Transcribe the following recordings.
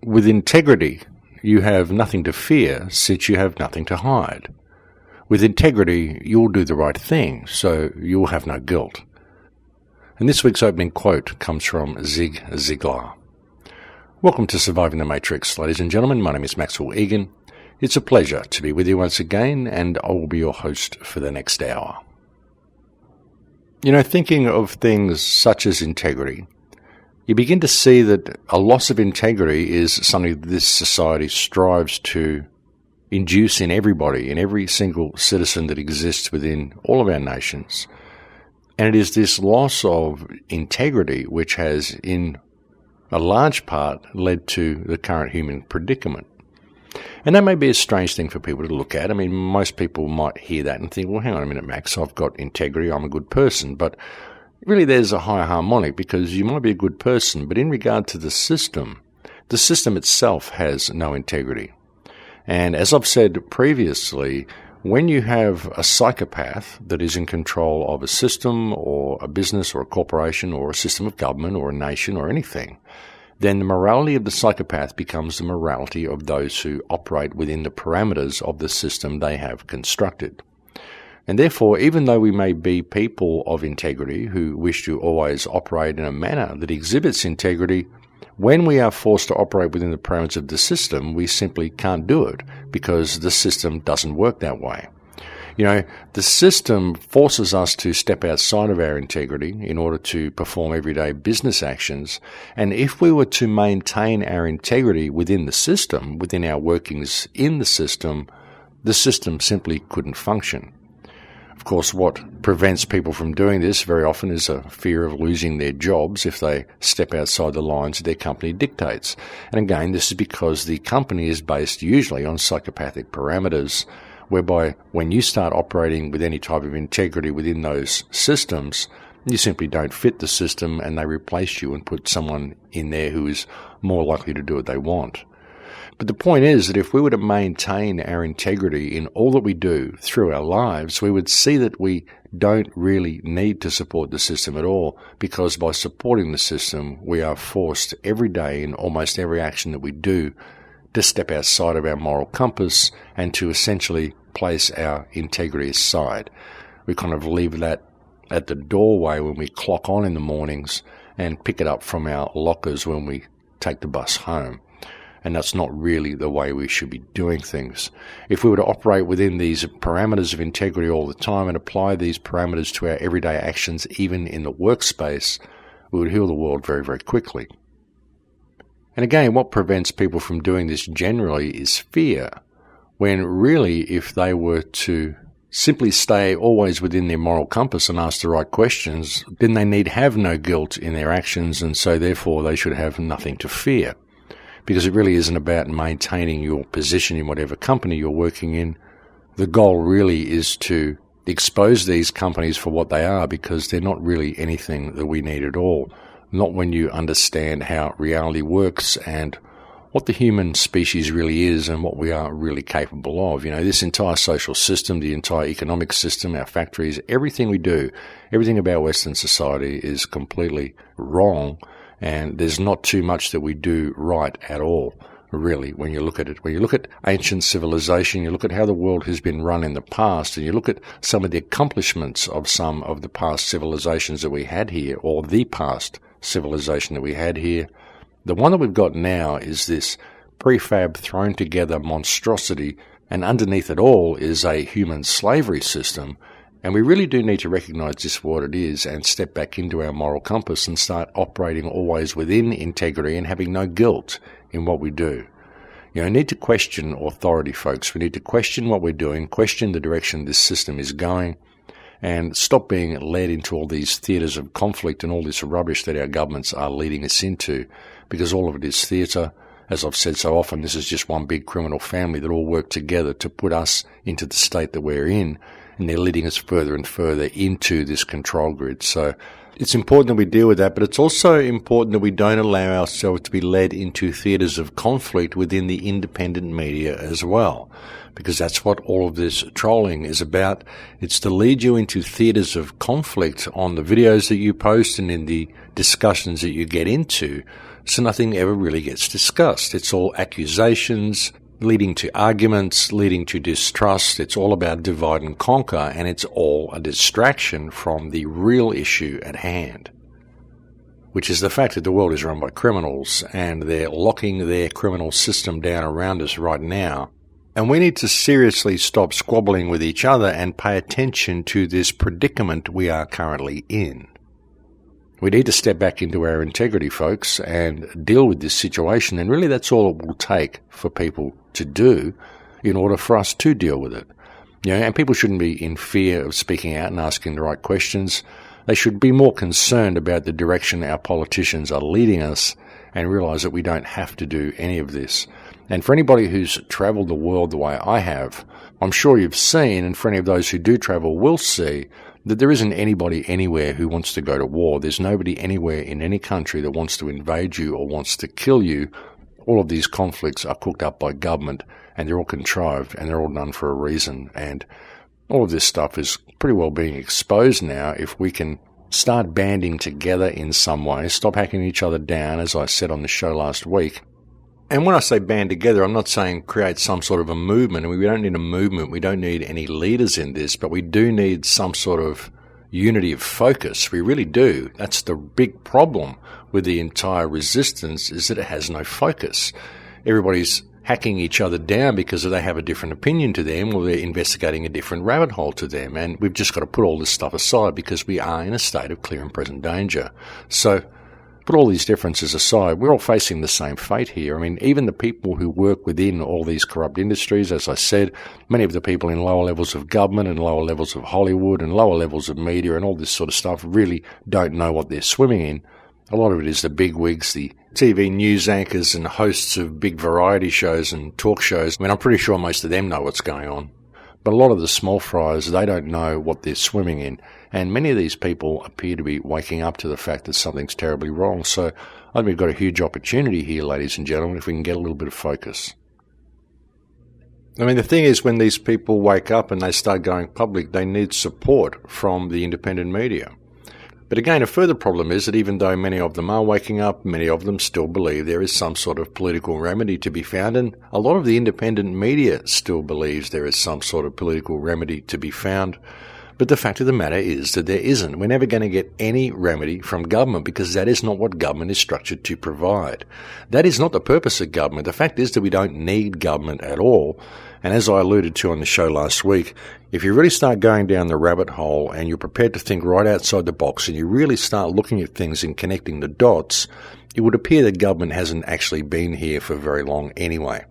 With integrity, you have nothing to fear since you have nothing to hide. With integrity, you'll do the right thing, so you'll have no guilt. And this week's opening quote comes from Zig Ziglar. Welcome to Surviving the Matrix, ladies and gentlemen. My name is Maxwell Egan. It's a pleasure to be with you once again, and I will be your host for the next hour. Thinking of things such as integrity, you begin to see that a loss of integrity is something that this society strives to induce in everybody, in every single citizen that exists within all of our nations. And it is this loss of integrity which has, in a large part, led to the current human predicament. And that may be a strange thing for people to look at. I mean, most people might hear that and think, well, hang on a minute, Max, I've got integrity, I'm a good person. But really there's a higher harmonic, because you might be a good person, but in regard to the system itself has no integrity. And as I've said previously, when you have a psychopath that is in control of a system or a business or a corporation or a system of government or a nation or anything, then the morality of the psychopath becomes the morality of those who operate within the parameters of the system they have constructed. And therefore, even though we may be people of integrity who wish to always operate in a manner that exhibits integrity, when we are forced to operate within the parameters of the system, we simply can't do it because the system doesn't work that way. The system forces us to step outside of our integrity in order to perform everyday business actions. And if we were to maintain our integrity within the system, within our workings in the system simply couldn't function. Of course, what prevents people from doing this very often is a fear of losing their jobs if they step outside the lines that their company dictates. And again, this is because the company is based usually on psychopathic parameters, whereby when you start operating with any type of integrity within those systems, you simply don't fit the system and they replace you and put someone in there who is more likely to do what they want. But the point is that if we were to maintain our integrity in all that we do through our lives, we would see that we don't really need to support the system at all, because by supporting the system, we are forced every day in almost every action that we do to step outside of our moral compass and to essentially place our integrity aside. We kind of leave that at the doorway when we clock on in the mornings and pick it up from our lockers when we take the bus home. And that's not really the way we should be doing things. If we were to operate within these parameters of integrity all the time and apply these parameters to our everyday actions, even in the workspace, we would heal the world very, very quickly. And again, what prevents people from doing this generally is fear, when really if they were to simply stay always within their moral compass and ask the right questions, then they need have no guilt in their actions, and so therefore they should have nothing to fear. Because it really isn't about maintaining your position in whatever company you're working in. The goal really is to expose these companies for what they are, because they're not really anything that we need at all. Not when you understand how reality works and what the human species really is and what we are really capable of. This entire social system, the entire economic system, our factories, everything we do, everything about Western society is completely wrong. And there's not too much that we do right at all, really, when you look at it. When you look at ancient civilization, you look at how the world has been run in the past, and you look at some of the accomplishments of some of the past civilizations that we had here, or the past civilization that we had here. The one that we've got now is this prefab thrown together monstrosity, and underneath it all is a human slavery system. And we really do need to recognize this for what it is and step back into our moral compass and start operating always within integrity and having no guilt in what we do. We need to question authority, folks. We need to question what we're doing, question the direction this system is going, and stop being led into all these theatres of conflict and all this rubbish that our governments are leading us into, because all of it is theatre. As I've said so often, this is just one big criminal family that all work together to put us into the state that we're in, and they're leading us further and further into this control grid. So it's important that we deal with that, but it's also important that we don't allow ourselves to be led into theatres of conflict within the independent media as well, because that's what all of this trolling is about. It's to lead you into theatres of conflict on the videos that you post and in the discussions that you get into, so nothing ever really gets discussed. It's all accusations, leading to arguments, leading to distrust. It's all about divide and conquer, and it's all a distraction from the real issue at hand, which is the fact that the world is run by criminals, and they're locking their criminal system down around us right now. And we need to seriously stop squabbling with each other and pay attention to this predicament we are currently in. We need to step back into our integrity, folks, and deal with this situation, and really that's all it will take for people to do in order for us to deal with it. And people shouldn't be in fear of speaking out and asking the right questions. They should be more concerned about the direction our politicians are leading us and realise that we don't have to do any of this. And for anybody who's travelled the world the way I have, I'm sure you've seen, and for any of those who do travel will see, that there isn't anybody anywhere who wants to go to war. There's nobody anywhere in any country that wants to invade you or wants to kill you. All of these conflicts are cooked up by government, and they're all contrived, and they're all done for a reason. And all of this stuff is pretty well being exposed now if we can start banding together in some way, stop hacking each other down, as I said on the show last week. And when I say band together, I'm not saying create some sort of a movement. We don't need a movement. We don't need any leaders in this, but we do need some sort of unity of focus. We really do. That's the big problem with the entire resistance, is that it has no focus. Everybody's hacking each other down because they have a different opinion to them, or they're investigating a different rabbit hole to them. And we've just got to put all this stuff aside because we are in a state of clear and present danger. So put all these differences aside, we're all facing the same fate here. I mean, even the people who work within all these corrupt industries, as I said, many of the people in lower levels of government and lower levels of Hollywood and lower levels of media and all this sort of stuff really don't know what they're swimming in. A lot of it is the bigwigs, the TV news anchors and hosts of big variety shows and talk shows. I mean, I'm pretty sure most of them know what's going on. But a lot of the small fries, they don't know what they're swimming in. And many of these people appear to be waking up to the fact that something's terribly wrong. So I think we've got a huge opportunity here, ladies and gentlemen, if we can get a little bit of focus. I mean, the thing is, when these people wake up and they start going public, they need support from the independent media. But again, a further problem is that even though many of them are waking up, many of them still believe there is some sort of political remedy to be found, and a lot of the independent media still believes there is some sort of political remedy to be found. But the fact of the matter is that there isn't. We're never going to get any remedy from government because that is not what government is structured to provide. That is not the purpose of government. The fact is that we don't need government at all. And as I alluded to on the show last week, if you really start going down the rabbit hole and you're prepared to think right outside the box and you really start looking at things and connecting the dots, it would appear that government hasn't actually been here for very long anyway.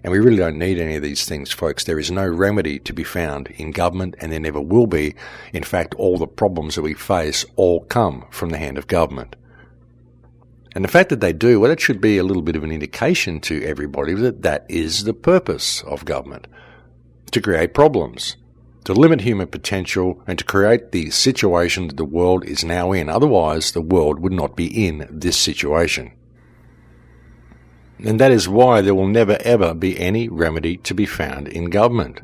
And we really don't need any of these things, folks. There is no remedy to be found in government, and there never will be. In fact, all the problems that we face all come from the hand of government. And the fact that they do, well, that should be a little bit of an indication to everybody that that is the purpose of government. To create problems, to limit human potential, and to create the situation that the world is now in. Otherwise, the world would not be in this situation. And that is why there will never ever be any remedy to be found in government.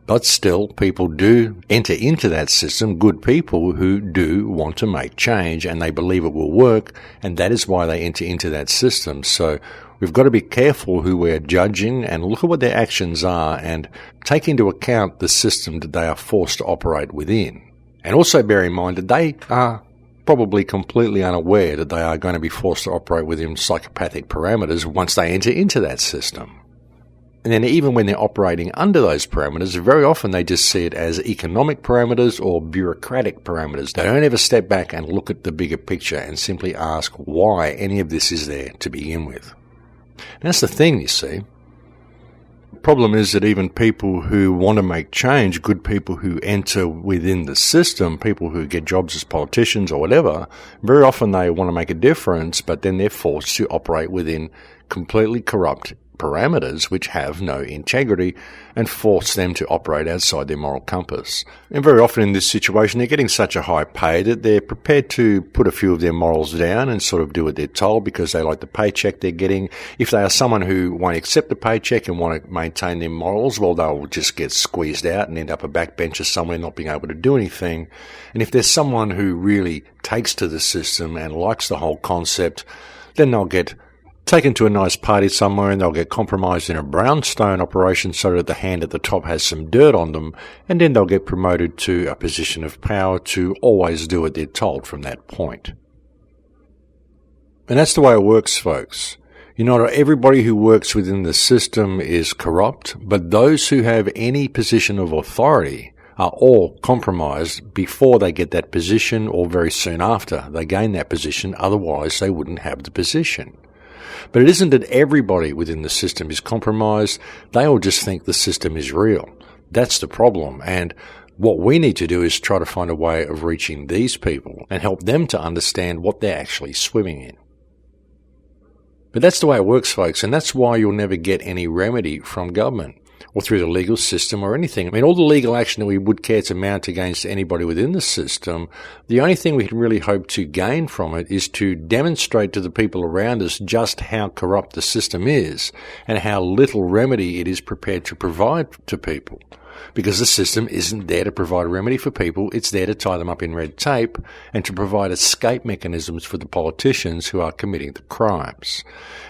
But still, people do enter into that system, good people who do want to make change, and they believe it will work, and that is why they enter into that system. So we've got to be careful who we're judging and look at what their actions are and take into account the system that they are forced to operate within. And also bear in mind that they are probably completely unaware that they are going to be forced to operate within psychopathic parameters once they enter into that system. And then even when they're operating under those parameters, very often they just see it as economic parameters or bureaucratic parameters. They don't ever step back and look at the bigger picture and simply ask why any of this is there to begin with. And that's the thing, you see. The problem is that even people who want to make change, good people who enter within the system, people who get jobs as politicians or whatever, very often they want to make a difference, but then they're forced to operate within completely corrupt parameters which have no integrity and force them to operate outside their moral compass. And very often in this situation they're getting such a high pay that they're prepared to put a few of their morals down and sort of do what they're told because they like the paycheck they're getting. If they are someone who won't accept the paycheck and want to maintain their morals, well, they'll just get squeezed out and end up a backbencher somewhere not being able to do anything. And if there's someone who really takes to the system and likes the whole concept, Then they'll get taken to a nice party somewhere and they'll get compromised in a brownstone operation so that the hand at the top has some dirt on them, and then they'll get promoted to a position of power to always do what they're told from that point. And that's the way it works, folks. Not everybody who works within the system is corrupt, but those who have any position of authority are all compromised before they get that position or very soon after they gain that position, otherwise they wouldn't have the position. But it isn't that everybody within the system is compromised. They all just think the system is real. That's the problem. And what we need to do is try to find a way of reaching these people and help them to understand what they're actually swimming in. But that's the way it works, folks, and that's why you'll never get any remedy from government or through the legal system or anything. I mean, all the legal action that we would care to mount against anybody within the system, the only thing we can really hope to gain from it is to demonstrate to the people around us just how corrupt the system is and how little remedy it is prepared to provide to people. Because the system isn't there to provide a remedy for people, it's there to tie them up in red tape and to provide escape mechanisms for the politicians who are committing the crimes.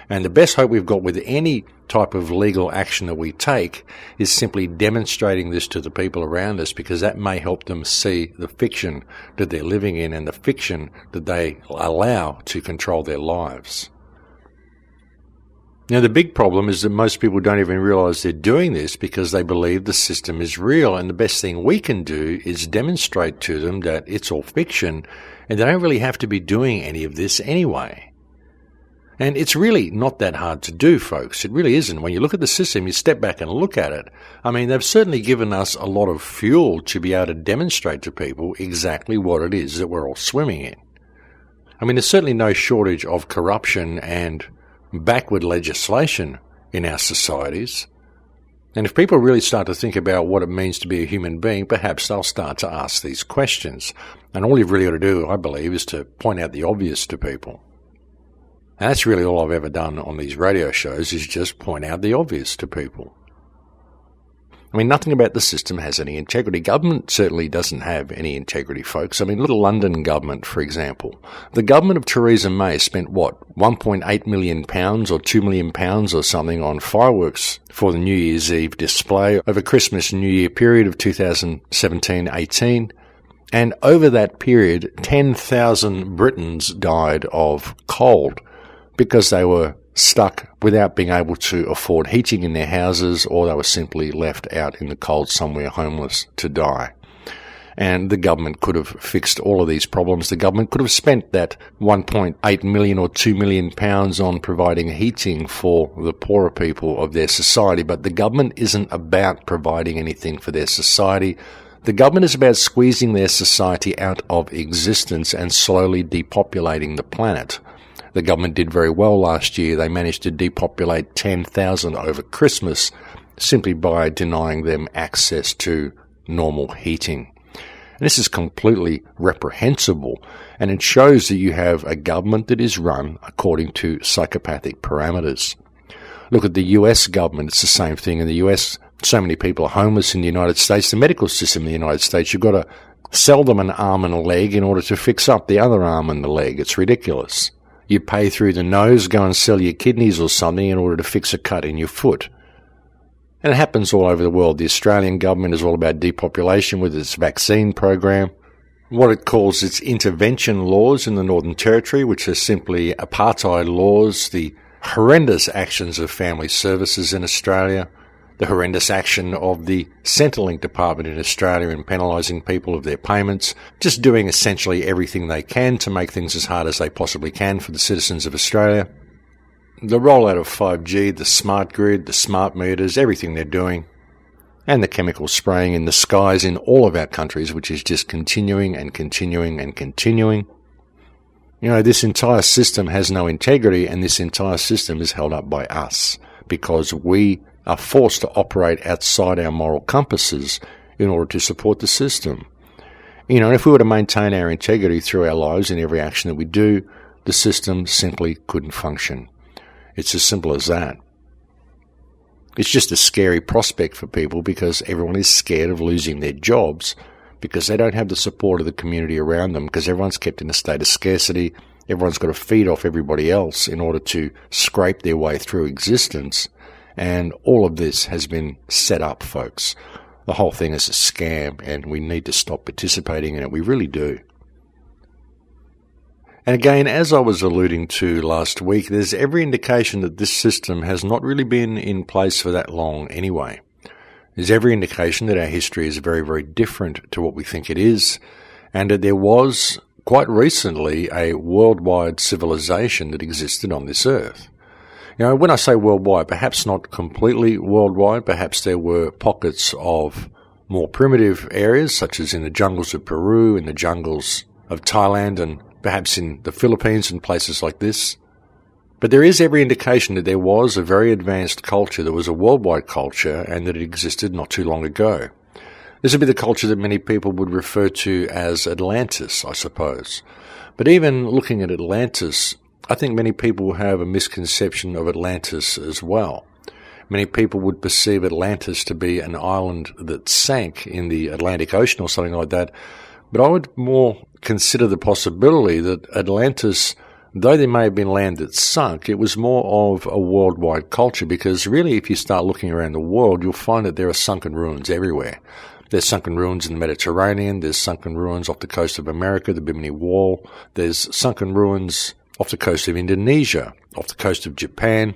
And the best hope we've got with any type of legal action that we take is simply demonstrating this to the people around us, because that may help them see the fiction that they're living in and the fiction that they allow to control their lives. Now, the big problem is that most people don't even realize they're doing this because they believe the system is real, and the best thing we can do is demonstrate to them that it's all fiction and they don't really have to be doing any of this anyway. And it's really not that hard to do, folks. It really isn't. When you look at the system, you step back and look at it. I mean, they've certainly given us a lot of fuel to be able to demonstrate to people exactly what it is that we're all swimming in. I mean, there's certainly no shortage of corruption and backward legislation in our societies. And if people really start to think about what it means to be a human being, perhaps they'll start to ask these questions. And all you've really got to do, I believe, is to point out the obvious to people. And that's really all I've ever done on these radio shows, is just point out the obvious to people. I mean, nothing about the system has any integrity. Government certainly doesn't have any integrity, folks. I mean, look at the London government, for example. The government of Theresa May spent, £1.8 million or £2 million or something on fireworks for the New Year's Eve display over Christmas and New Year period of 2017-18. And over that period, 10,000 Britons died of cold because they were stuck without being able to afford heating in their houses, or they were simply left out in the cold somewhere homeless to die. And the government could have fixed all of these problems. The government could have spent that 1.8 million or 2 million pounds on providing heating for the poorer people of their society. But the government isn't about providing anything for their society. The government is about squeezing their society out of existence and slowly depopulating the planet. The government did very well last year. They managed to depopulate 10,000 over Christmas simply by denying them access to normal heating. And this is completely reprehensible, and it shows that you have a government that is run according to psychopathic parameters. Look at the US government. It's the same thing. In the US, so many people are homeless in the United States. The medical system in the United States, you've got to sell them an arm and a leg in order to fix up the other arm and the leg. It's ridiculous. You pay through the nose, go and sell your kidneys or something in order to fix a cut in your foot. And it happens all over the world. The Australian government is all about depopulation with its vaccine program. What it calls its intervention laws in the Northern Territory, which are simply apartheid laws, the horrendous actions of family services in Australia, the horrendous action of the Centrelink Department in Australia in penalising people of their payments, just doing essentially everything they can to make things as hard as they possibly can for the citizens of Australia. The rollout of 5G, the smart grid, the smart meters, everything they're doing, and the chemical spraying in the skies in all of our countries, which is just continuing and continuing and continuing. You know, this entire system has no integrity, and this entire system is held up by us because we are forced to operate outside our moral compasses in order to support the system. You know, and if we were to maintain our integrity through our lives in every action that we do, the system simply couldn't function. It's as simple as that. It's just a scary prospect for people because everyone is scared of losing their jobs because they don't have the support of the community around them, because everyone's kept in a state of scarcity Everyone's got to feed off everybody else in order to scrape their way through existence. And all of this has been set up, folks. The whole thing is a scam, and we need to stop participating in it. We really do. And again, as I was alluding to last week, there's every indication that this system has not really been in place for that long anyway. There's every indication that our history is very, very different to what we think it is, and that there was, quite recently, a worldwide civilization that existed on this earth. You know, when I say worldwide, perhaps not completely worldwide, perhaps there were pockets of more primitive areas, such as in the jungles of Peru, in the jungles of Thailand, and perhaps in the Philippines and places like this. But there is every indication that there was a very advanced culture, that was a worldwide culture, and that it existed not too long ago. This would be the culture that many people would refer to as Atlantis, I suppose. But even looking at Atlantis, I think many people have a misconception of Atlantis as well. Many people would perceive Atlantis to be an island that sank in the Atlantic Ocean or something like that. But I would more consider the possibility that Atlantis, though there may have been land that sunk, it was more of a worldwide culture, because really if you start looking around the world, you'll find that there are sunken ruins everywhere. There's sunken ruins in the Mediterranean, there's sunken ruins off the coast of America, the Bimini Wall, there's sunken ruins off the coast of Indonesia, off the coast of Japan,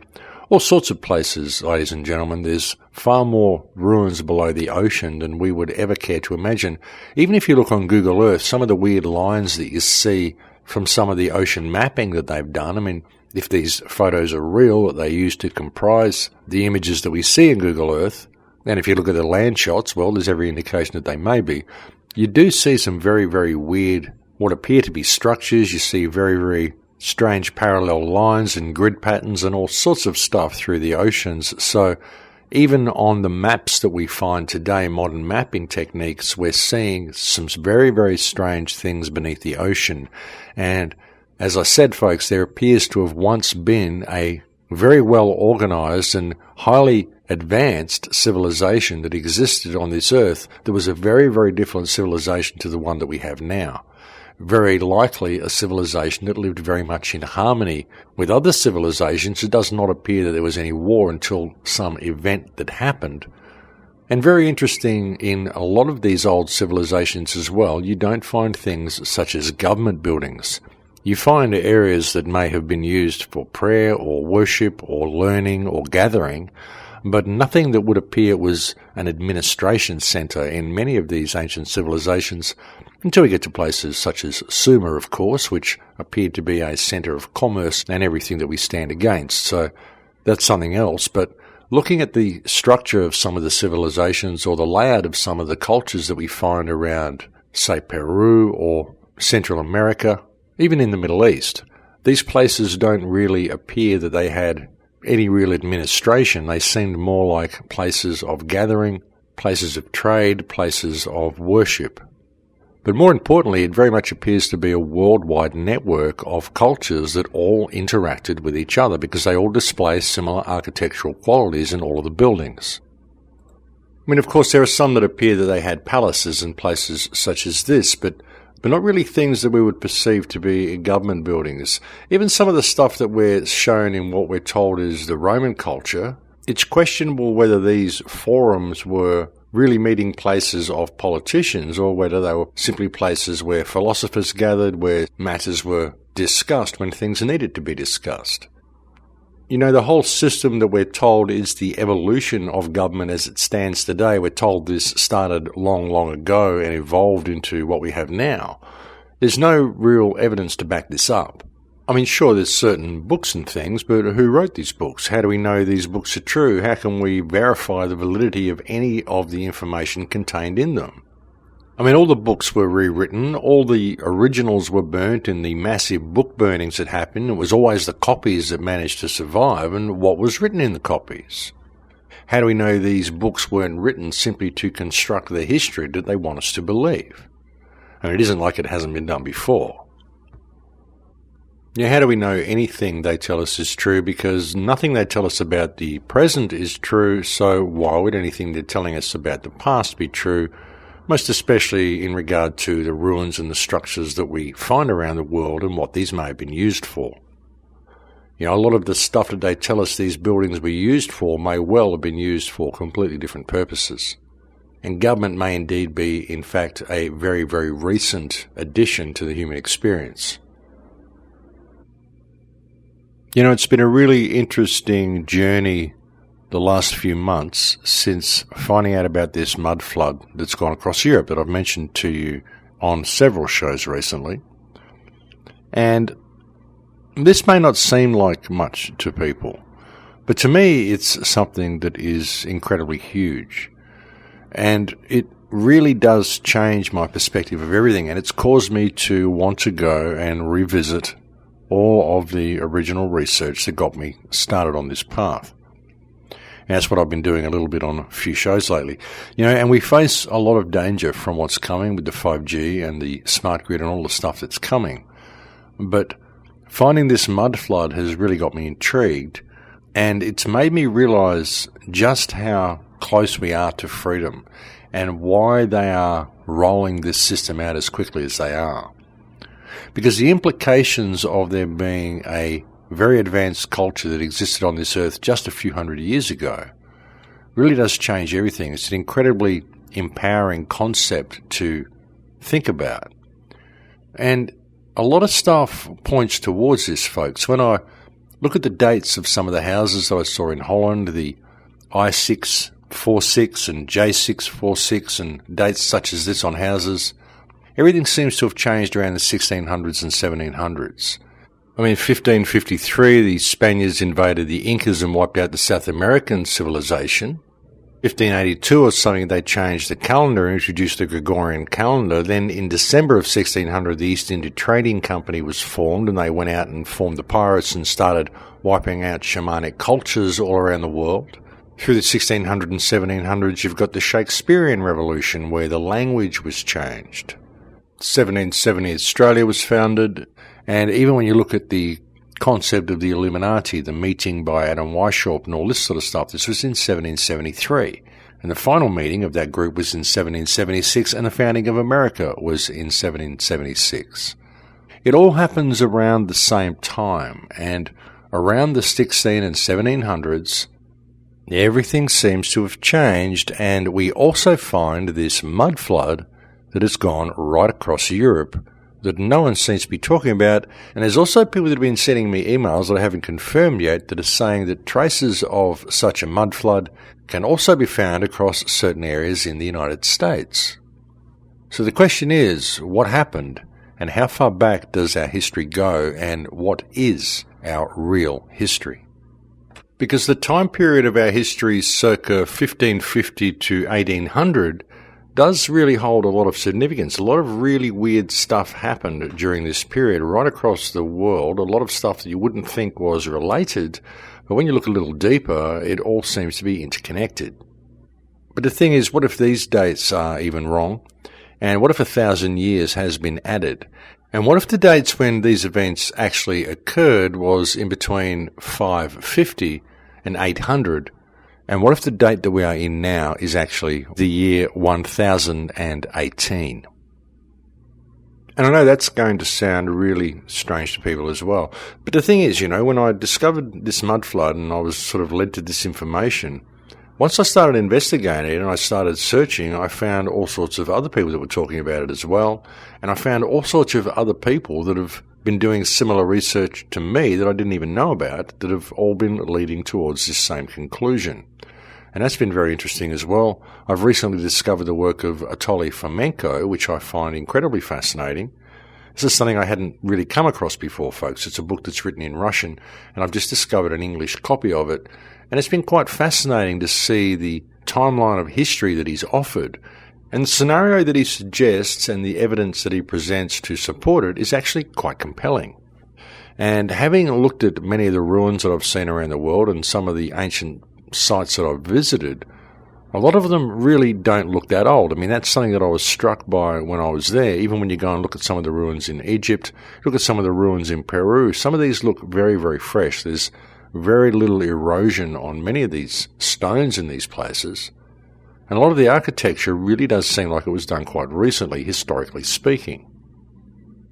all sorts of places, ladies and gentlemen. There's far more ruins below the ocean than we would ever care to imagine. Even if you look on Google Earth, some of the weird lines that you see from some of the ocean mapping that they've done, I mean, if these photos are real, that they use to comprise the images that we see in Google Earth, and if you look at the land shots, well, there's every indication that they may be. You do see some very, very weird, what appear to be structures. You see very, very strange parallel lines and grid patterns and all sorts of stuff through the oceans. So even on the maps that we find today, modern mapping techniques, we're seeing some very, very strange things beneath the ocean. And as I said, folks, there appears to have once been a very well organized and highly advanced civilization that existed on this earth that was a very, very different civilization to the one that we have now. Very likely a civilization that lived very much in harmony with other civilizations. It does not appear that there was any war until some event that happened. And very interesting, in a lot of these old civilizations as well, you don't find things such as government buildings. You find areas that may have been used for prayer or worship or learning or gathering, but nothing that would appear was an administration center in many of these ancient civilizations, until we get to places such as Sumer, of course, which appeared to be a center of commerce and everything that we stand against. So that's something else. But looking at the structure of some of the civilizations or the layout of some of the cultures that we find around, say, Peru or Central America, even in the Middle East, these places don't really appear that they had any real administration. They seemed more like places of gathering, places of trade, places of worship. But more importantly, it very much appears to be a worldwide network of cultures that all interacted with each other because they all display similar architectural qualities in all of the buildings. I mean, of course, there are some that appear that they had palaces in places such as this, but not really things that we would perceive to be government buildings. Even some of the stuff that we're shown in what we're told is the Roman culture, it's questionable whether these forums were really meeting places of politicians or whether they were simply places where philosophers gathered, where matters were discussed when things needed to be discussed. You know, the whole system that we're told is the evolution of government as it stands today. We're told this started long, long ago and evolved into what we have now. There's no real evidence to back this up. I mean, sure, there's certain books and things, but who wrote these books? How do we know these books are true? How can we verify the validity of any of the information contained in them? I mean, all the books were rewritten, all the originals were burnt in the massive book burnings that happened. It was always the copies that managed to survive, and what was written in the copies. How do we know these books weren't written simply to construct the history that they want us to believe? I mean, it isn't like it hasn't been done before. Now, how do we know anything they tell us is true? Because nothing they tell us about the present is true, so why would anything they're telling us about the past be true most especially in regard to the ruins and the structures that we find around the world and what these may have been used for. You know, a lot of the stuff that they tell us these buildings were used for may well have been used for completely different purposes. And government may indeed be, in fact, a very, very recent addition to the human experience. You know, it's been a really interesting journey the last few months since finding out about this mud flood that's gone across Europe that I've mentioned to you on several shows recently. And this may not seem like much to people, but to me it's something that is incredibly huge. And it really does change my perspective of everything, and it's caused me to want to go and revisit all of the original research that got me started on this path. And that's what I've been doing a little bit on a few shows lately. You know, and we face a lot of danger from what's coming with the 5G and the smart grid and all the stuff that's coming. But finding this mud flood has really got me intrigued, and it's made me realize just how close we are to freedom and why they are rolling this system out as quickly as they are. Because the implications of there being a very advanced culture that existed on this earth just a few hundred years ago really does change everything. It's an incredibly empowering concept to think about. And a lot of stuff points towards this, folks. When I look at the dates of some of the houses that I saw in Holland, the I646 and J646 and dates such as this on houses, everything seems to have changed around the 1600s and 1700s. I mean, 1553, the Spaniards invaded the Incas and wiped out the South American civilization. 1582 or something, they changed the calendar and introduced the Gregorian calendar. Then in December of 1600, the East India Trading Company was formed, and they went out and formed the pirates and started wiping out shamanic cultures all around the world. Through the 1600s and 1700s, you've got the Shakespearean Revolution, where the language was changed. 1770, Australia was founded, and even when you look at the concept of the Illuminati, the meeting by Adam Weishaupt and all this sort of stuff, this was in 1773. And the final meeting of that group was in 1776, and the founding of America was in 1776. It all happens around the same time, and around the 16 and 1700s, everything seems to have changed, and we also find this mud flood that has gone right across Europe that no one seems to be talking about. And there's also people that have been sending me emails that I haven't confirmed yet that are saying that traces of such a mud flood can also be found across certain areas in the United States. So the question is, what happened, and how far back does our history go, and what is our real history? Because the time period of our history, circa 1550 to 1800, does really hold a lot of significance. A lot of really weird stuff happened during this period right across the world, a lot of stuff that you wouldn't think was related, but when you look a little deeper, it all seems to be interconnected. But the thing is, what if these dates are even wrong? And what if 1,000 years has been added? And what if the dates when these events actually occurred was in between 550 and 800? And what if the date that we are in now is actually the year 1018? And I know that's going to sound really strange to people as well. But the thing is, you know, when I discovered this mud flood and I was sort of led to this information, once I started investigating it and I started searching, I found all sorts of other people that were talking about it as well. And I found all sorts of other people that have been doing similar research to me that I didn't even know about, that have all been leading towards this same conclusion. And that's been very interesting as well. I've recently discovered the work of Anatoly Fomenko, which I find incredibly fascinating. This is something I hadn't really come across before, folks. It's a book that's written in Russian, and I've just discovered an English copy of it. And it's been quite fascinating to see the timeline of history that he's offered. And the scenario that he suggests and the evidence that he presents to support it is actually quite compelling. And having looked at many of the ruins that I've seen around the world and some of the ancient sites that I've visited, a lot of them really don't look that old. I mean, that's something that I was struck by when I was there. Even when you go and look at some of the ruins in Egypt, look at some of the ruins in Peru, some of these look very, very fresh. There's very little erosion on many of these stones in these places. And a lot of the architecture really does seem like it was done quite recently, historically speaking.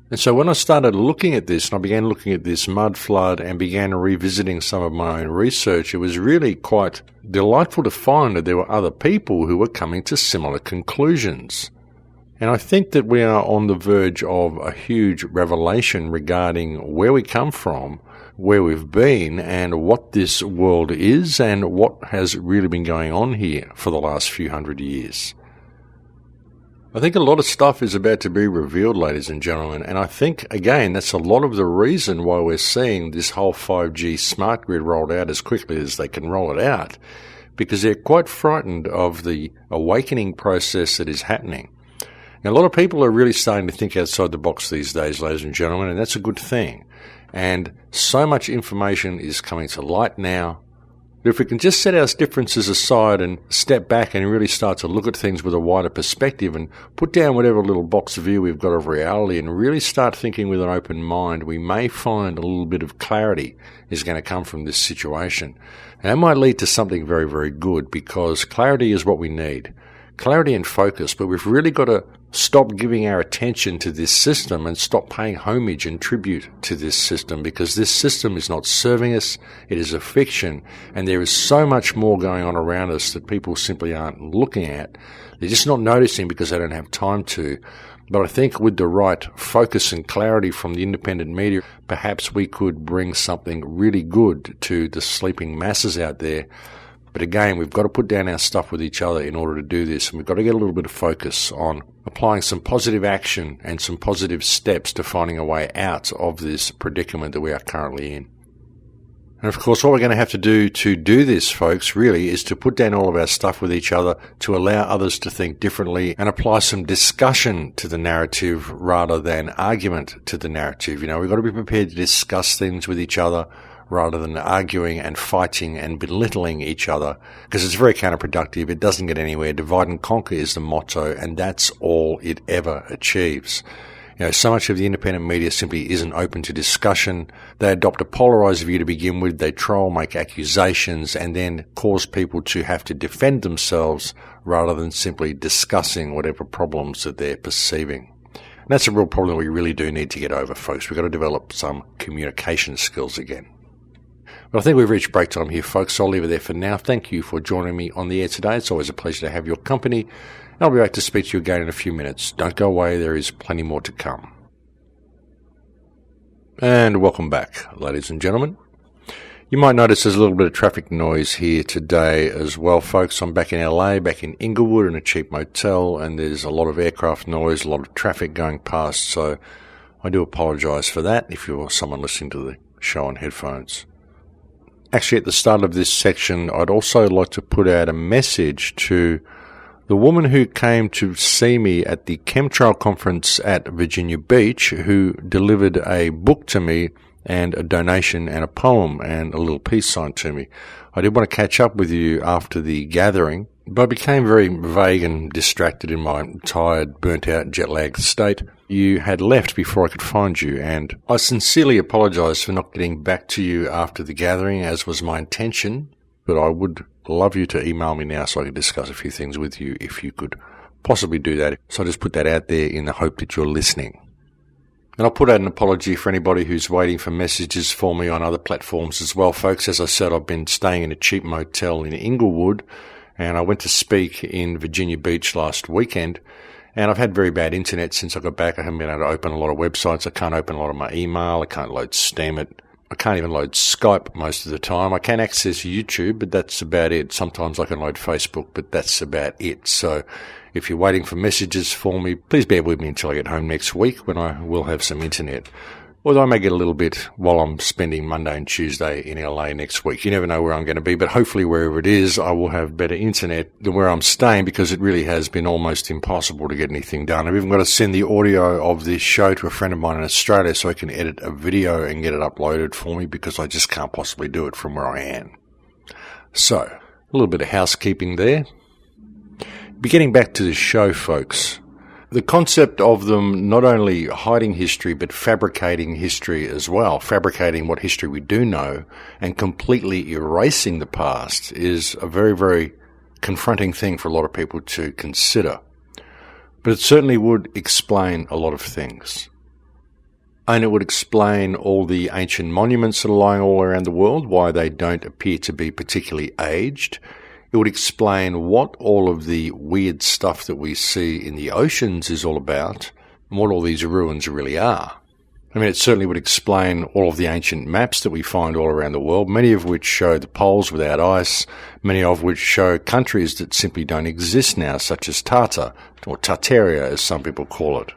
And so when I started looking at this, and I began looking at this mud flood and began revisiting some of my own research, it was really quite delightful to find that there were other people who were coming to similar conclusions. And I think that we are on the verge of a huge revelation regarding where we come from, where we've been, and what this world is, and what has really been going on here for the last few hundred years. I think a lot of stuff is about to be revealed, ladies and gentlemen, and I think, again, that's a lot of the reason why we're seeing this whole 5G smart grid rolled out as quickly as they can roll it out, because they're quite frightened of the awakening process that is happening. Now, a lot of people are really starting to think outside the box these days, ladies and gentlemen, and that's a good thing. And so much information is coming to light now. If we can just set our differences aside and step back and really start to look at things with a wider perspective and put down whatever little box view we've got of reality and really start thinking with an open mind, we may find a little bit of clarity is going to come from this situation. And that might lead to something very, very good, because clarity is what we need. Clarity and focus, but we've really got to stop giving our attention to this system and stop paying homage and tribute to this system, because this system is not serving us. It is a fiction, and there is so much more going on around us that people simply aren't looking at. They're just not noticing because they don't have time to. But I think with the right focus and clarity from the independent media, perhaps we could bring something really good to the sleeping masses out there. But again, we've got to put down our stuff with each other in order to do this, and we've got to get a little bit of focus on applying some positive action and some positive steps to finding a way out of this predicament that we are currently in. And of course, what we're going to have to do this, folks, really is to put down all of our stuff with each other, to allow others to think differently and apply some discussion to the narrative rather than argument to the narrative. You know, we've got to be prepared to discuss things with each other rather than arguing and fighting and belittling each other, because it's very counterproductive. It doesn't get anywhere. Divide and conquer is the motto, and that's all it ever achieves. You know, so much of the independent media simply isn't open to discussion. They adopt a polarized view to begin with. They troll, make accusations, and then cause people to have to defend themselves rather than simply discussing whatever problems that they're perceiving. And that's a real problem we really do need to get over, folks. We've got to develop some communication skills again. But I think we've reached break time here, folks, so I'll leave it there for now. Thank you for joining me on the air today. It's always a pleasure to have your company. And I'll be back to speak to you again in a few minutes. Don't go away, there is plenty more to come. And welcome back, ladies and gentlemen. You might notice there's a little bit of traffic noise here today as well, folks. I'm back in LA, back in Inglewood in a cheap motel, and there's a lot of aircraft noise, a lot of traffic going past, so I do apologise for that if you're someone listening to the show on headphones. Actually, at the start of this section, I'd also like to put out a message to the woman who came to see me at the chemtrail conference at Virginia Beach, who delivered a book to me and a donation and a poem and a little peace sign to me. I did want to catch up with you after the gathering, but I became very vague and distracted in my tired, burnt-out, jet-lagged state. You had left before I could find you, and I sincerely apologise for not getting back to you after the gathering, as was my intention, but I would love you to email me now so I could discuss a few things with you if you could possibly do that. So I just put that out there in the hope that you're listening. And I'll put out an apology for anybody who's waiting for messages for me on other platforms as well, folks. As I said, I've been staying in a cheap motel in Inglewood, and I went to speak in Virginia Beach last weekend, and I've had very bad internet since I got back. I haven't been able to open a lot of websites. I can't open a lot of my email. I can't load Steemit. I can't even load Skype most of the time. I can access YouTube, but that's about it. Sometimes I can load Facebook, but that's about it. So if you're waiting for messages for me, please bear with me until I get home next week when I will have some internet. Although I may get a little bit while I'm spending Monday and Tuesday in LA next week. You never know where I'm going to be, but hopefully wherever it is, I will have better internet than where I'm staying, because it really has been almost impossible to get anything done. I've even got to send the audio of this show to a friend of mine in Australia so I can edit a video and get it uploaded for me, because I just can't possibly do it from where I am. So, a little bit of housekeeping there. Getting back to the show, folks. The concept of them not only hiding history, but fabricating history as well, fabricating what history we do know, and completely erasing the past is a very, very confronting thing for a lot of people to consider. But it certainly would explain a lot of things. And it would explain all the ancient monuments that are lying all around the world, why they don't appear to be particularly aged. It would explain what all of the weird stuff that we see in the oceans is all about, and what all these ruins really are. I mean, it certainly would explain all of the ancient maps that we find all around the world, many of which show the poles without ice, many of which show countries that simply don't exist now, such as Tartar, or Tartaria as some people call it.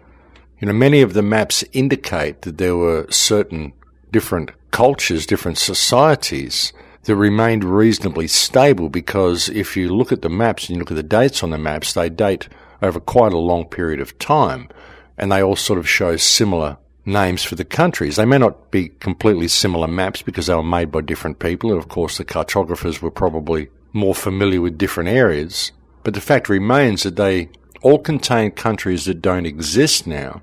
Many of the maps indicate that there were certain different cultures, different societies that remained reasonably stable, because if you look at the maps and you look at the dates on the maps, they date over quite a long period of time, and they all sort of show similar names for the countries. They may not be completely similar maps because they were made by different people, and of course the cartographers were probably more familiar with different areas, but the fact remains that they all contain countries that don't exist now,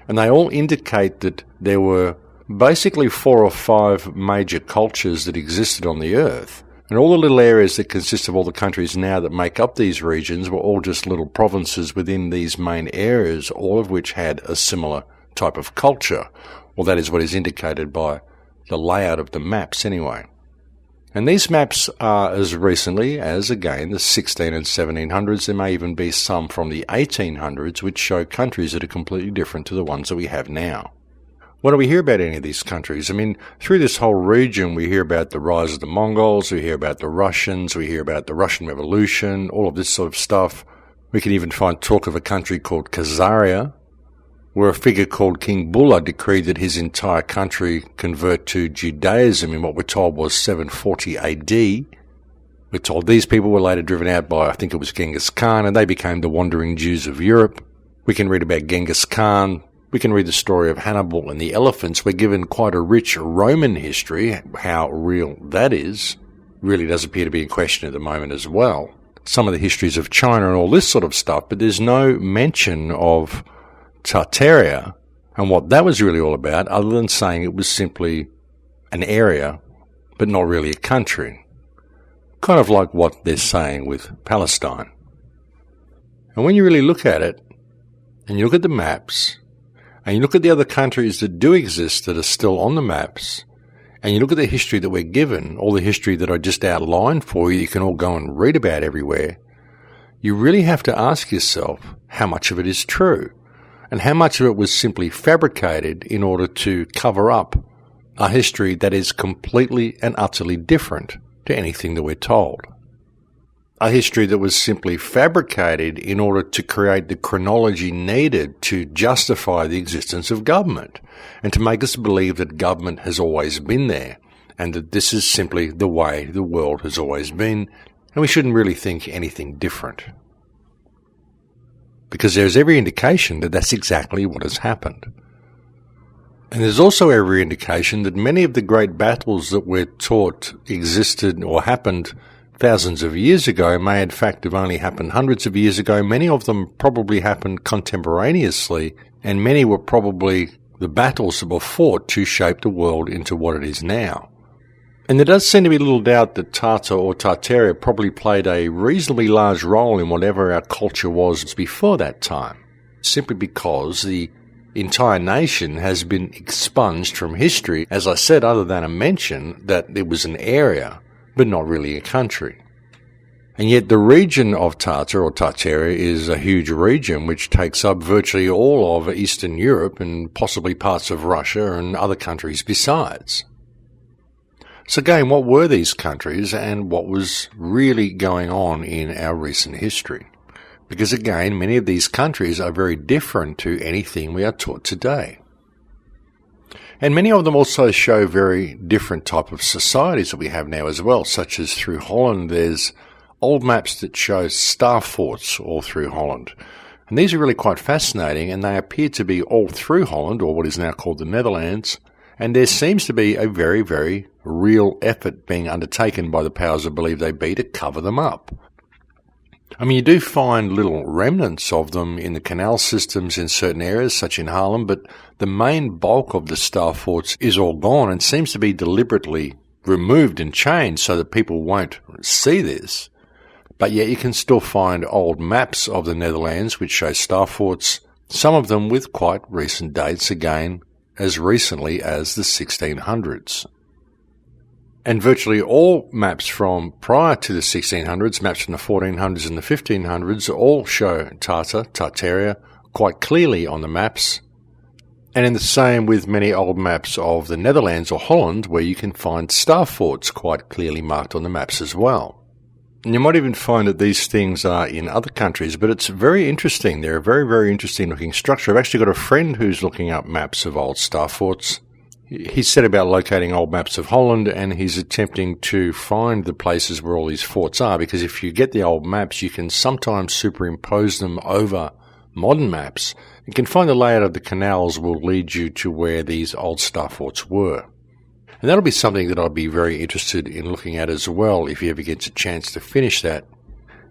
and they all indicate that there were basically 4 or 5 major cultures that existed on the earth, and all the little areas that consist of all the countries now that make up these regions were all just little provinces within these main areas, all of which had a similar type of culture. Well, that is what is indicated by the layout of the maps anyway. And these maps are as recently as, again, the 16 and 1700s. There may even be some from the 1800s which show countries that are completely different to the ones that we have now. When do we hear about any of these countries? I mean, through this whole region, we hear about the rise of the Mongols, we hear about the Russians, we hear about the Russian Revolution, all of this sort of stuff. We can even find talk of a country called Khazaria, where a figure called King Bulla decreed that his entire country convert to Judaism in what we're told was 740 AD. We're told these people were later driven out by, I think it was Genghis Khan, and they became the wandering Jews of Europe. We can read about Genghis Khan. We can read the story of Hannibal and the elephants. We're given quite a rich Roman history. How real that is really does appear to be in question at the moment as well. Some of the histories of China and all this sort of stuff, but there's no mention of Tartaria and what that was really all about, other than saying it was simply an area, but not really a country. Kind of like what they're saying with Palestine. And when you really look at it, and you look at the maps, and you look at the other countries that do exist that are still on the maps, and you look at the history that we're given, all the history that I just outlined for you, you can all go and read about everywhere, you really have to ask yourself how much of it is true. And how much of it was simply fabricated in order to cover up a history that is completely and utterly different to anything that we're told. A history that was simply fabricated in order to create the chronology needed to justify the existence of government, and to make us believe that government has always been there, and that this is simply the way the world has always been, and we shouldn't really think anything different. Because there's every indication that that's exactly what has happened. And there's also every indication that many of the great battles that we're taught existed or happened thousands of years ago may in fact have only happened hundreds of years ago. Many of them probably happened contemporaneously, and many were probably the battles that were fought to shape the world into what it is now. And there does seem to be little doubt that Tartar or Tartaria probably played a reasonably large role in whatever our culture was before that time, simply because the entire nation has been expunged from history, as I said, other than a mention that it was an area, but not really a country. And yet the region of Tartar or Tartaria is a huge region which takes up virtually all of Eastern Europe and possibly parts of Russia and other countries besides. So again, what were these countries and what was really going on in our recent history? Because again, many of these countries are very different to anything we are taught today. And many of them also show very different type of societies that we have now as well, such as through Holland, there's old maps that show star forts all through Holland. And these are really quite fascinating, and they appear to be all through Holland, or what is now called the Netherlands. And there seems to be a very, very real effort being undertaken by the powers that believe they be to cover them up. I mean, you do find little remnants of them in the canal systems in certain areas, such in Haarlem, but the main bulk of the star forts is all gone and seems to be deliberately removed and changed so that people won't see this. But yet you can still find old maps of the Netherlands which show star forts, some of them with quite recent dates, again as recently as the 1600s. And virtually all maps from prior to the 1600s, maps from the 1400s and the 1500s, all show Tartaria quite clearly on the maps. And in the same with many old maps of the Netherlands or Holland, where you can find star forts quite clearly marked on the maps as well. And you might even find that these things are in other countries, but it's very interesting. They're a very, very interesting looking structure. I've actually got a friend who's looking up maps of old star forts. He's set about locating old maps of Holland, and he's attempting to find the places where all these forts are, because if you get the old maps, you can sometimes superimpose them over modern maps. You can find the layout of the canals will lead you to where these old star forts were. And that'll be something that I'd be very interested in looking at as well if he ever gets a chance to finish that.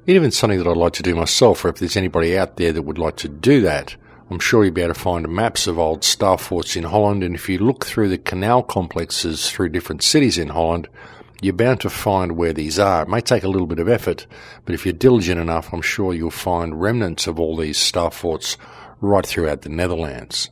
Even something that I'd like to do myself, or if there's anybody out there that would like to do that, I'm sure you'll be able to find maps of old star forts in Holland, and if you look through the canal complexes through different cities in Holland, you're bound to find where these are. It may take a little bit of effort, but if you're diligent enough, I'm sure you'll find remnants of all these star forts right throughout the Netherlands.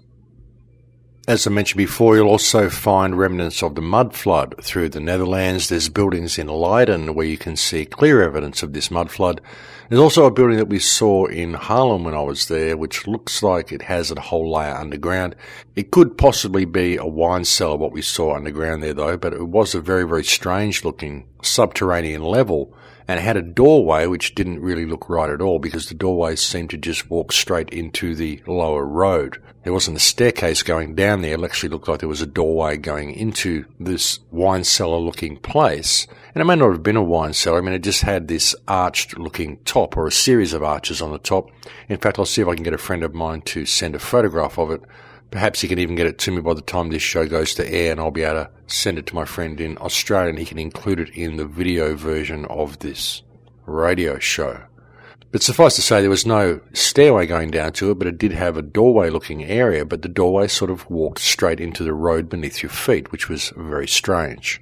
As I mentioned before, you'll also find remnants of the mud flood through the Netherlands. There's buildings in Leiden where you can see clear evidence of this mud flood. There's also a building that we saw in Haarlem when I was there, which looks like it has a whole layer underground. It could possibly be a wine cellar, what we saw underground there though, but it was a very, very strange looking subterranean level, and it had a doorway which didn't really look right at all, because the doorway seemed to just walk straight into the lower road. There wasn't a staircase going down there. It actually looked like there was a doorway going into this wine cellar looking place. And it may not have been a wine cellar. I mean, it just had this arched looking top, or a series of arches on the top. In fact, I'll see if I can get a friend of mine to send a photograph of it. Perhaps he can even get it to me by the time this show goes to air, and I'll be able to send it to my friend in Australia, and he can include it in the video version of this radio show. But suffice to say, there was no stairway going down to it, but it did have a doorway-looking area, but the doorway sort of walked straight into the road beneath your feet, which was very strange.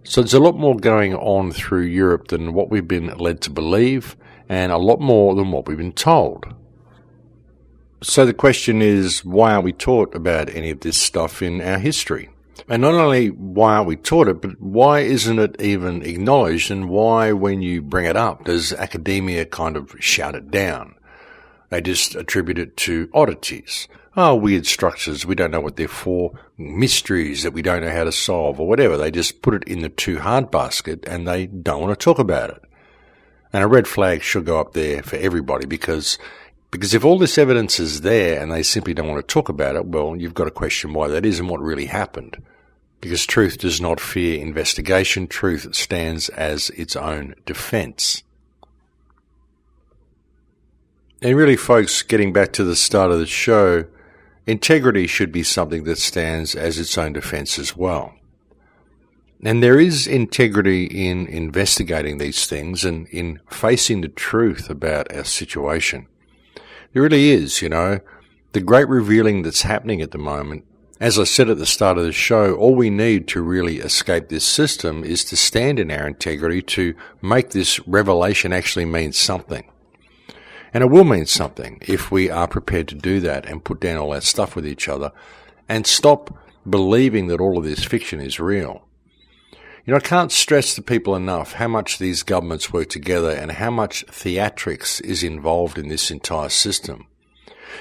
So there's a lot more going on through Europe than what we've been led to believe, and a lot more than what we've been told. So the question is, why aren't we taught about any of this stuff in our history? And not only why aren't we taught it, but why isn't it even acknowledged, and why, when you bring it up, does academia kind of shout it down? They just attribute it to oddities. Oh, weird structures, we don't know what they're for, mysteries that we don't know how to solve, or whatever. They just put it in the too hard basket, and they don't want to talk about it. And a red flag should go up there for everybody, because if all this evidence is there and they simply don't want to talk about it, well, you've got to question why that is and what really happened. Because truth does not fear investigation. Truth stands as its own defense. And really, folks, getting back to the start of the show, integrity should be something that stands as its own defense as well. And there is integrity in investigating these things and in facing the truth about our situation. There really is, the great revealing that's happening at the moment. As I said at the start of the show, all we need to really escape this system is to stand in our integrity, to make this revelation actually mean something. And it will mean something if we are prepared to do that and put down all that stuff with each other and stop believing that all of this fiction is real. I can't stress to people enough how much these governments work together and how much theatrics is involved in this entire system.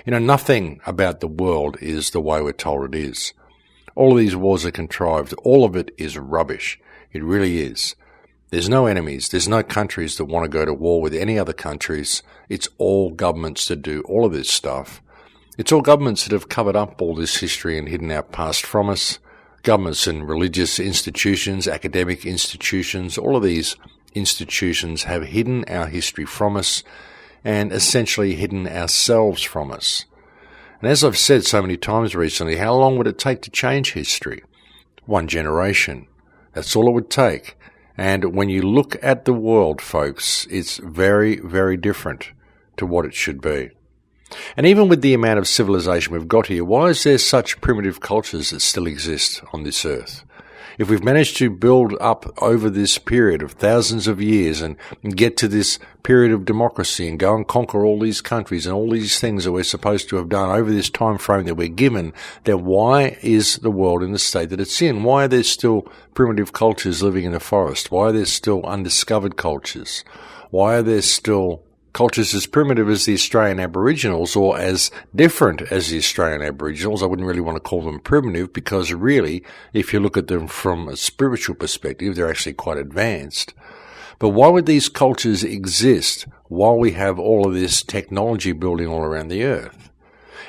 Nothing about the world is the way we're told it is. All of these wars are contrived. All of it is rubbish. It really is. There's no enemies. There's no countries that want to go to war with any other countries. It's all governments that do all of this stuff. It's all governments that have covered up all this history and hidden our past from us. Governments and religious institutions, academic institutions, all of these institutions have hidden our history from us and essentially hidden ourselves from us. And as I've said so many times recently, how long would it take to change history? 1 generation. That's all it would take. And when you look at the world, folks, it's very, very different to what it should be. And even with the amount of civilization we've got here, why is there such primitive cultures that still exist on this earth? if we've managed to build up over this period of thousands of years and get to this period of democracy and go and conquer all these countries and all these things that we're supposed to have done over this time frame that we're given, then why is the world in the state that it's in? Why are there still primitive cultures living in the forest? Why are there still undiscovered cultures? Why are there still cultures as primitive as the Australian Aboriginals, or as different as the Australian Aboriginals? I wouldn't really want to call them primitive, because really, if you look at them from a spiritual perspective, they're actually quite advanced. But why would these cultures exist while we have all of this technology building all around the earth?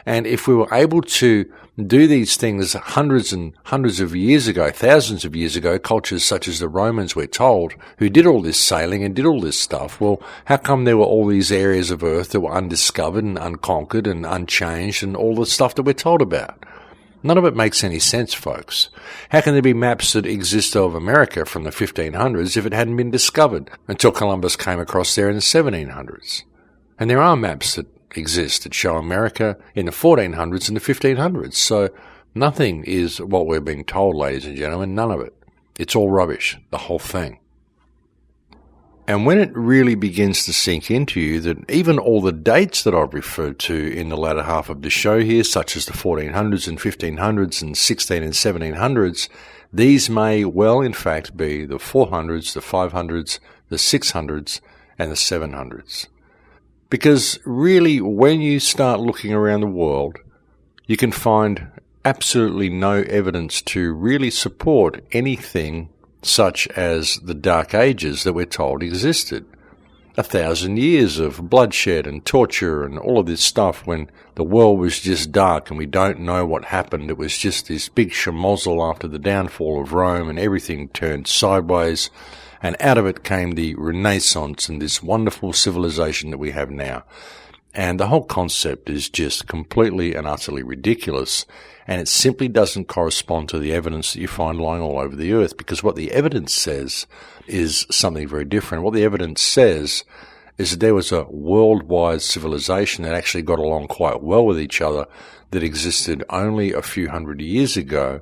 And if we were able to do these things hundreds and hundreds of years ago, thousands of years ago, cultures such as the Romans, we're told, who did all this sailing and did all this stuff, well, how come there were all these areas of earth that were undiscovered and unconquered and unchanged and all the stuff that we're told about? None of it makes any sense, folks. How can there be maps that exist of America from the 1500s if it hadn't been discovered until Columbus came across there in the 1700s? And there are maps that exist that show America in the 1400s and the 1500s. So nothing is what we're being told, ladies and gentlemen, none of it. It's all rubbish, the whole thing. And when it really begins to sink into you that even all the dates that I've referred to in the latter half of the show here, such as the 1400s and 1500s and 16 and 1700s, these may well in fact be the 400s, the 500s, the 600s and the 700s. Because really, when you start looking around the world, you can find absolutely no evidence to really support anything such as the Dark Ages that we're told existed. 1,000 years of bloodshed and torture and all of this stuff when the world was just dark and we don't know what happened. It was just this big schmozzle after the downfall of Rome and everything turned sideways. And out of it came the Renaissance and this wonderful civilization that we have now. And the whole concept is just completely and utterly ridiculous. And it simply doesn't correspond to the evidence that you find lying all over the earth, because what the evidence says is something very different. What the evidence says is that there was a worldwide civilization that actually got along quite well with each other, that existed only a few hundred years ago,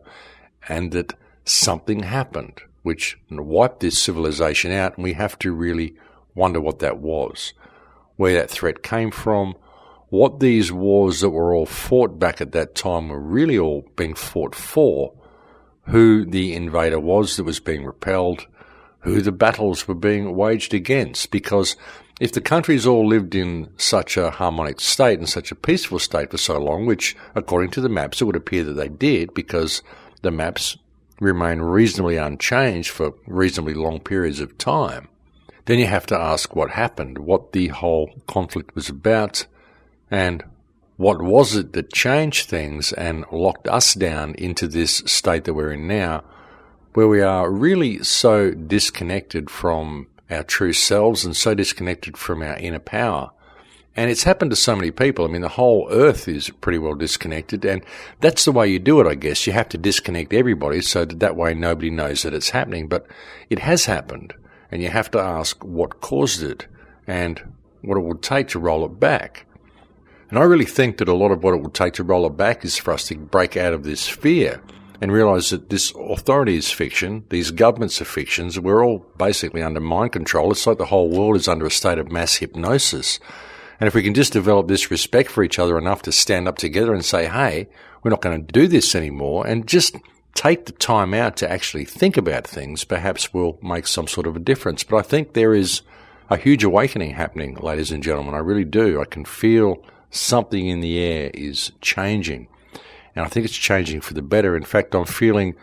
and that something happened which wiped this civilization out, and we have to really wonder what that was, where that threat came from, what these wars that were all fought back at that time were really all being fought for, who the invader was that was being repelled, who the battles were being waged against. Because if the countries all lived in such a harmonic state and such a peaceful state for so long, which according to the maps it would appear that they did, because the maps remain reasonably unchanged for reasonably long periods of time, then you have to ask what happened, what the whole conflict was about, and what was it that changed things and locked us down into this state that we're in now, where we are really so disconnected from our true selves and so disconnected from our inner power. And it's happened to so many people. I mean, the whole earth is pretty well disconnected, and that's the way you do it, I guess. You have to disconnect everybody so that way nobody knows that it's happening. But it has happened, and you have to ask what caused it and what it would take to roll it back. And I really think that a lot of what it would take to roll it back is for us to break out of this fear and realize that this authority is fiction, these governments are fictions, we're all basically under mind control. It's like the whole world is under a state of mass hypnosis. And if we can just develop this respect for each other enough to stand up together and say, hey, we're not going to do this anymore, and just take the time out to actually think about things, perhaps we'll make some sort of a difference. But I think there is a huge awakening happening, ladies and gentlemen. I really do. I can feel something in the air is changing. And I think it's changing for the better. In fact, I'm feeling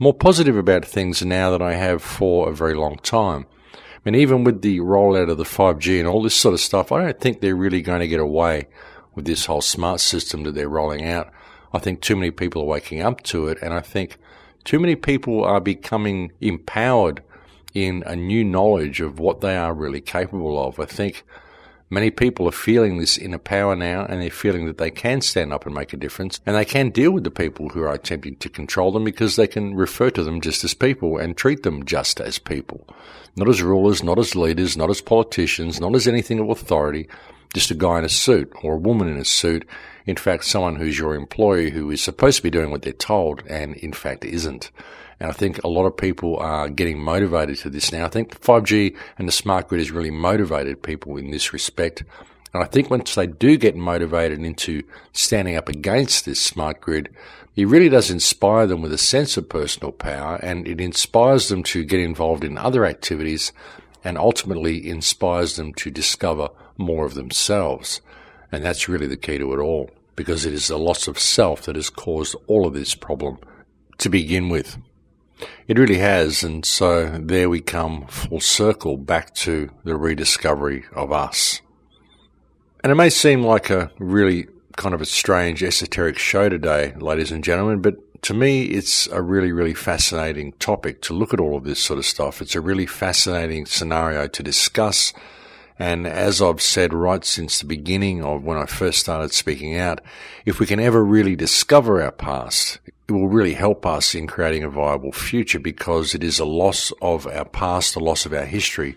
more positive about things now than I have for a very long time. I mean, even with the rollout of the 5G and all this sort of stuff, I don't think they're really going to get away with this whole smart system that they're rolling out. I think too many people are waking up to it, and I think too many people are becoming empowered in a new knowledge of what they are really capable of. I think many people are feeling this inner power now, and they're feeling that they can stand up and make a difference, and they can deal with the people who are attempting to control them, because they can refer to them just as people and treat them just as people. Not as rulers, not as leaders, not as politicians, not as anything of authority, just a guy in a suit or a woman in a suit. In fact, someone who's your employee who is supposed to be doing what they're told and in fact isn't. And I think a lot of people are getting motivated to this now. I think 5G and the smart grid has really motivated people in this respect. And I think once they do get motivated into standing up against this smart grid, it really does inspire them with a sense of personal power, and it inspires them to get involved in other activities and ultimately inspires them to discover more of themselves. And that's really the key to it all, because it is the loss of self that has caused all of this problem to begin with. It really has, and so there we come full circle back to the rediscovery of us. And it may seem like a really kind of a strange esoteric show today, ladies and gentlemen, but to me it's a really, really fascinating topic to look at all of this sort of stuff. It's a really fascinating scenario to discuss. And as I've said right since the beginning of when I first started speaking out, if we can ever really discover our past, it will really help us in creating a viable future, because it is a loss of our past, a loss of our history,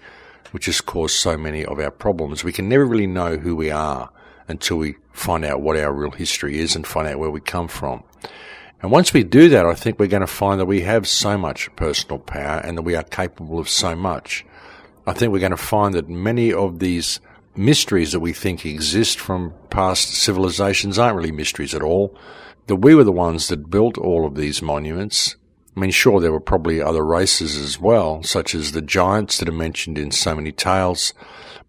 which has caused so many of our problems. We can never really know who we are until we find out what our real history is and find out where we come from. And once we do that, I think we're going to find that we have so much personal power and that we are capable of so much. I think we're going to find that many of these mysteries that we think exist from past civilizations aren't really mysteries at all. That we were the ones that built all of these monuments. I mean, sure, there were probably other races as well, such as the giants that are mentioned in so many tales.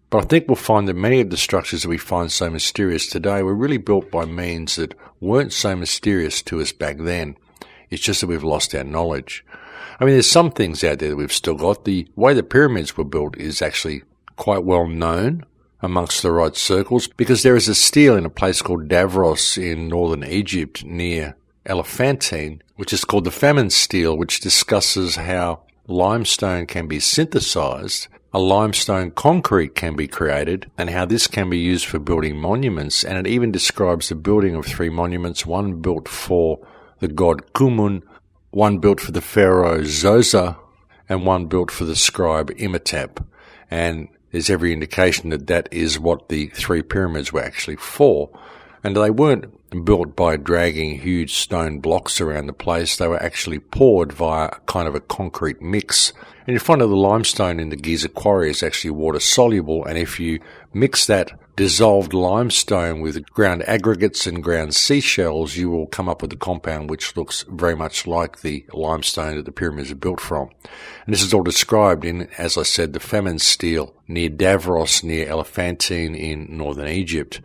But I think we'll find that many of the structures that we find so mysterious today were really built by means that weren't so mysterious to us back then. It's just that we've lost our knowledge. I mean, there's some things out there that we've still got. The way the pyramids were built is actually quite well known amongst the right circles, because there is a stele in a place called Davros in northern Egypt near Elephantine, which is called the famine stele, which discusses how limestone can be synthesized, a limestone concrete can be created, and how this can be used for building monuments. And it even describes the building of 3 monuments, one built for the god Kumun, one built for the pharaoh Zosa, and one built for the scribe Imhotep. And there's every indication that that is what the 3 pyramids were actually for. And they weren't built by dragging huge stone blocks around the place. They were actually poured via kind of a concrete mix. And you find that the limestone in the Giza quarry is actually water soluble, and if you mix that dissolved limestone with ground aggregates and ground seashells, you will come up with a compound which looks very much like the limestone that the pyramids are built from. And this is all described in, as I said, the famine stele near Davros, near Elephantine in northern Egypt.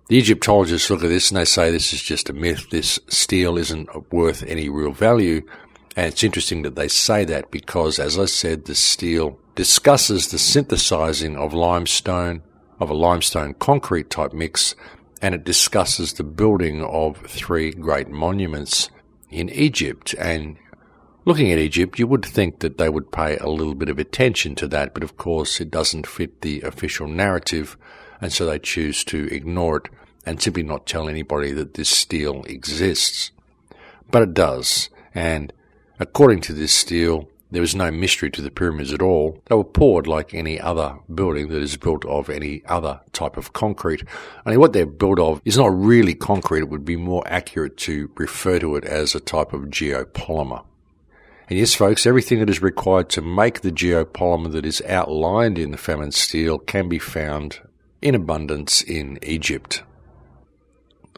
The Egyptologists look at this and they say this is just a myth. This stele isn't worth any real value. And it's interesting that they say that because, as I said, the stele discusses the synthesizing of limestone, of a limestone concrete type mix, and it discusses the building of 3 great monuments in Egypt. And looking at Egypt, you would think that they would pay a little bit of attention to that, but of course it doesn't fit the official narrative, and so they choose to ignore it and simply not tell anybody that this stele exists. But it does, and according to this stele, there was no mystery to the pyramids at all. They were poured like any other building that is built of any other type of concrete. Only what they're built of is not really concrete. It would be more accurate to refer to it as a type of geopolymer. And yes, folks, everything that is required to make the geopolymer that is outlined in the famine stele can be found in abundance in Egypt.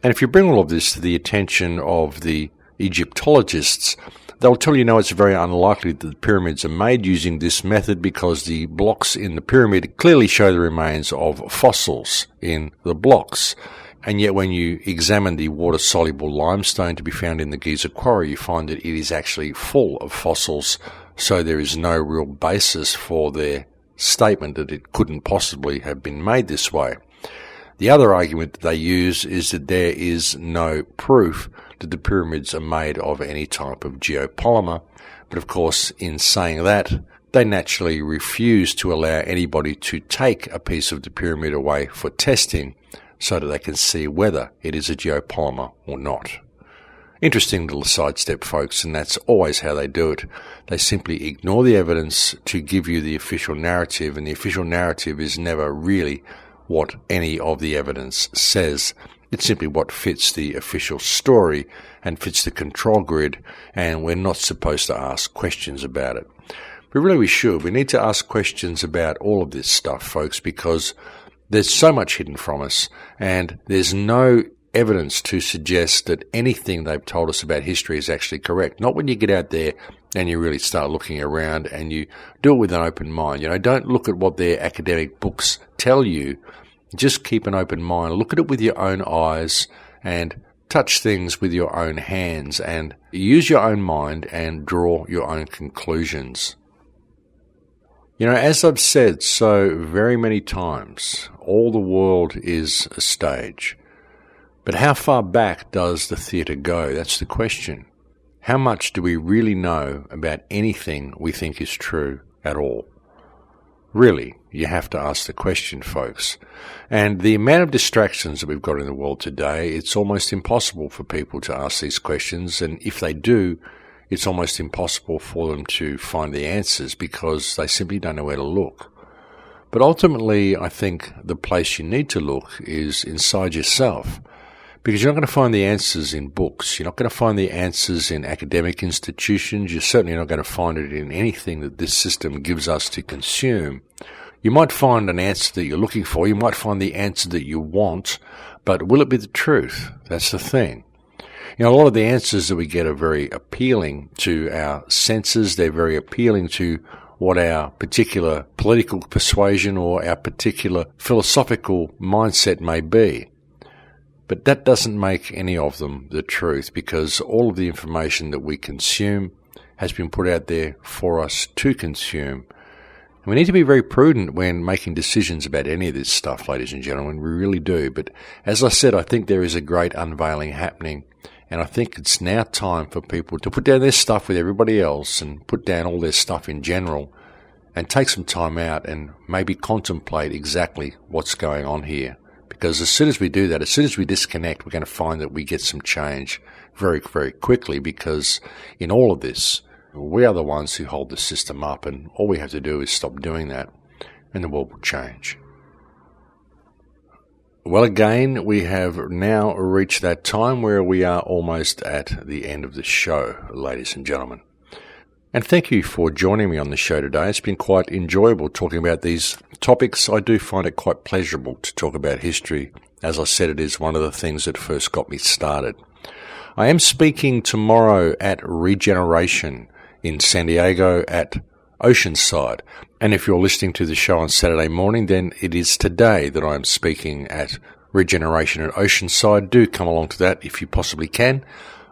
And if you bring all of this to the attention of the Egyptologists, they'll tell you, no, it's very unlikely that the pyramids are made using this method because the blocks in the pyramid clearly show the remains of fossils in the blocks. And yet when you examine the water-soluble limestone to be found in the Giza quarry, you find that it is actually full of fossils, so there is no real basis for their statement that it couldn't possibly have been made this way. The other argument that they use is that there is no proof that the pyramids are made of any type of geopolymer, but of course in saying that, they naturally refuse to allow anybody to take a piece of the pyramid away for testing so that they can see whether it is a geopolymer or not. Interesting little sidestep, folks, and that's always how they do it. They simply ignore the evidence to give you the official narrative, and the official narrative is never really what any of the evidence says. It's simply what fits the official story and fits the control grid, and we're not supposed to ask questions about it. But really we should. We need to ask questions about all of this stuff, folks, because there's so much hidden from us, and there's no evidence to suggest that anything they've told us about history is actually correct. Not when you get out there and you really start looking around and you do it with an open mind. Don't look at what their academic books tell you. Just keep an open mind. Look at it with your own eyes and touch things with your own hands and use your own mind and draw your own conclusions. As I've said so very many times, all the world is a stage. But how far back does the theatre go? That's the question. How much do we really know about anything we think is true at all? Really, you have to ask the question, folks. And the amount of distractions that we've got in the world today, it's almost impossible for people to ask these questions. And if they do, it's almost impossible for them to find the answers because they simply don't know where to look. But ultimately, I think the place you need to look is inside yourself. Because you're not going to find the answers in books. You're not going to find the answers in academic institutions. You're certainly not going to find it in anything that this system gives us to consume. You might find an answer that you're looking for. You might find the answer that you want. But will it be the truth? That's the thing. A lot of the answers that we get are very appealing to our senses. They're very appealing to what our particular political persuasion or our particular philosophical mindset may be. But that doesn't make any of them the truth, because all of the information that we consume has been put out there for us to consume. And we need to be very prudent when making decisions about any of this stuff, ladies and gentlemen. We really do. But as I said, I think there is a great unveiling happening. And I think it's now time for people to put down their stuff with everybody else and put down all their stuff in general and take some time out and maybe contemplate exactly what's going on here. Because as soon as we do that, as soon as we disconnect, we're going to find that we get some change very, very quickly, because in all of this, we are the ones who hold the system up, and all we have to do is stop doing that, and the world will change. Well, again, we have now reached that time where we are almost at the end of the show, ladies and gentlemen. And thank you for joining me on the show today. It's been quite enjoyable talking about these topics. I do find it quite pleasurable to talk about history. As I said, it is one of the things that first got me started. I am speaking tomorrow at Regeneration in San Diego at Oceanside. And if you're listening to the show on Saturday morning, then it is today that I am speaking at Regeneration at Oceanside. Do come along to that if you possibly can.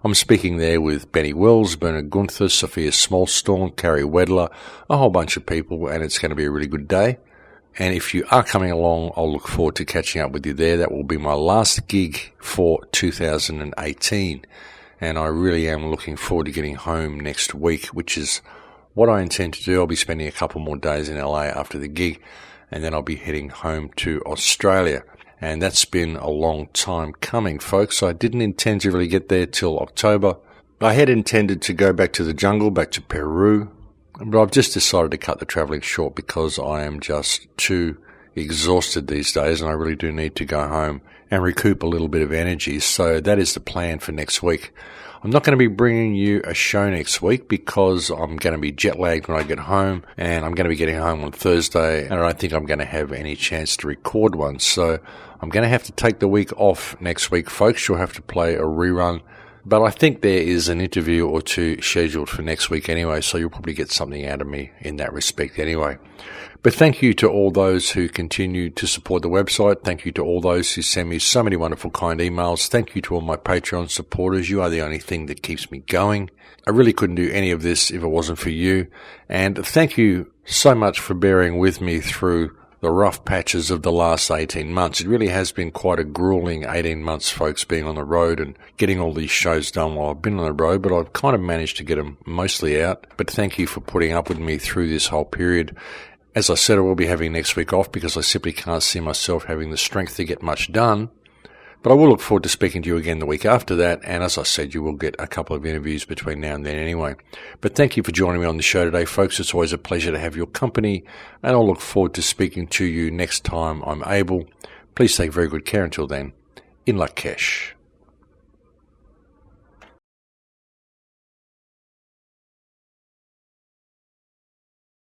I'm speaking there with Benny Wills, Bernard Gunther, Sophia Smallstorm, Carrie Wedler, a whole bunch of people, and it's going to be a really good day. And if you are coming along, I'll look forward to catching up with you there. That will be my last gig for 2018. And I really am looking forward to getting home next week, which is what I intend to do. I'll be spending a couple more days in LA after the gig, and then I'll be heading home to Australia. And that's been a long time coming, folks. I didn't intend to really get there till October. I had intended to go back to the jungle, back to Peru, but I've just decided to cut the travelling short because I am just too exhausted these days, and I really do need to go home and recoup a little bit of energy. So that is the plan for next week. I'm not going to be bringing you a show next week because I'm going to be jet lagged when I get home, and I'm going to be getting home on Thursday, and I don't think I'm going to have any chance to record one. So I'm going to have to take the week off next week, folks. You'll have to play a rerun. But I think there is an interview or two scheduled for next week anyway, so you'll probably get something out of me in that respect anyway. But thank you to all those who continue to support the website. Thank you to all those who send me so many wonderful, kind emails. Thank you to all my Patreon supporters. You are the only thing that keeps me going. I really couldn't do any of this if it wasn't for you. And thank you so much for bearing with me through the rough patches of the last 18 months. It really has been quite a grueling 18 months, folks, being on the road and getting all these shows done while I've been on the road, but I've kind of managed to get them mostly out. But thank you for putting up with me through this whole period. As I said, I will be having next week off because I simply can't see myself having the strength to get much done. But I will look forward to speaking to you again the week after that, and as I said, you will get a couple of interviews between now and then anyway. But thank you for joining me on the show today, folks. It's always a pleasure to have your company, and I'll look forward to speaking to you next time I'm able. Please take very good care until then. In Lakesh.